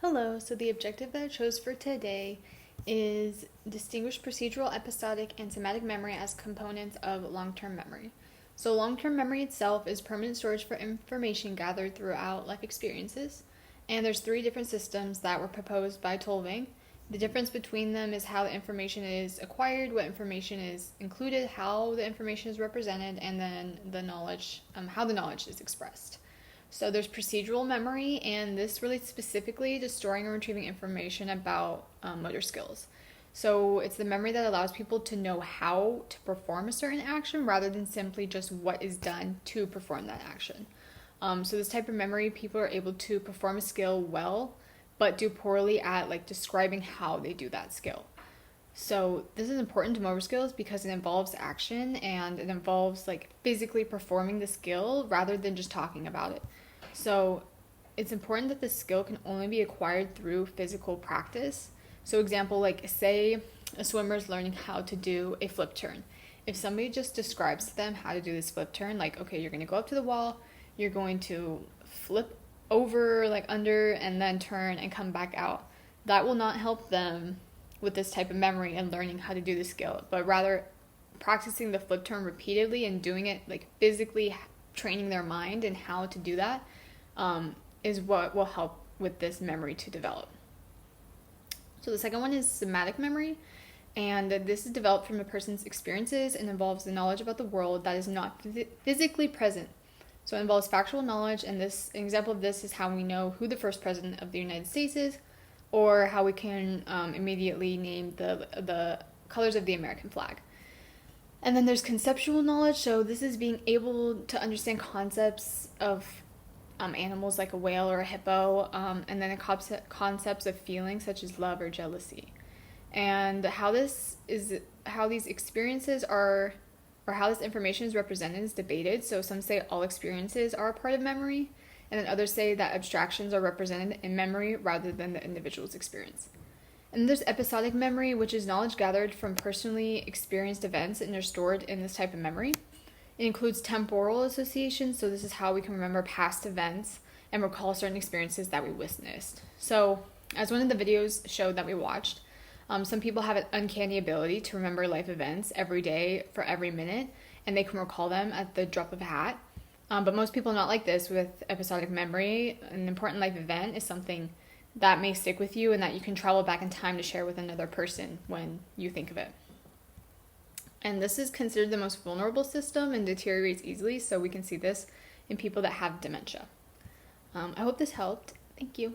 Hello, so the objective that I chose for today is distinguish procedural, episodic, and somatic memory as components of long-term memory. So long-term memory itself is permanent storage for information gathered throughout life experiences, and there's three different systems that were proposed by Tolving. The difference between them is how the information is acquired, what information is included, how the information is represented, and then the knowledge, how the knowledge is expressed. So there's procedural memory, and this relates specifically to storing and retrieving information about motor skills. So it's the memory that allows people to know how to perform a certain action rather than simply just what is done to perform that action. So this type of memory, people are able to perform a skill well, but do poorly at describing how they do that skill. So this is important to motor skills because it involves action and it involves physically performing the skill rather than just talking about it. So it's important that the skill can only be acquired through physical practice. So example, say a swimmer is learning how to do a flip turn. If somebody just describes to them how to do this flip turn, okay, you're going to go up to the wall, you're going to flip over, under, and then turn and come back out. That will not help them with this type of memory and learning how to do the skill, but rather practicing the flip turn repeatedly and doing it physically training their mind and how to do that is what will help with this memory to develop. So the second one is somatic memory, and this is developed from a person's experiences and involves the knowledge about the world that is not physically present. So it involves factual knowledge, and an example of this is how we know who the first president of the United States is, or how we can immediately name the colors of the American flag. And then there's conceptual knowledge, so this is being able to understand concepts of animals like a whale or a hippo, and then the concepts of feelings such as love or jealousy. And how these experiences are, or how this information is represented is debated. So some say all experiences are a part of memory, and then others say that abstractions are represented in memory rather than the individual's experience. And there's episodic memory, which is knowledge gathered from personally experienced events and are stored in this type of memory. It includes temporal association, so this is how we can remember past events and recall certain experiences that we witnessed. So, as one of the videos showed that we watched, some people have an uncanny ability to remember life events every day for every minute, and they can recall them at the drop of a hat. But most people are not like this with episodic memory. An important life event is something that may stick with you and that you can travel back in time to share with another person when you think of it. And this is considered the most vulnerable system and deteriorates easily, so we can see this in people that have dementia. I hope this helped. Thank you.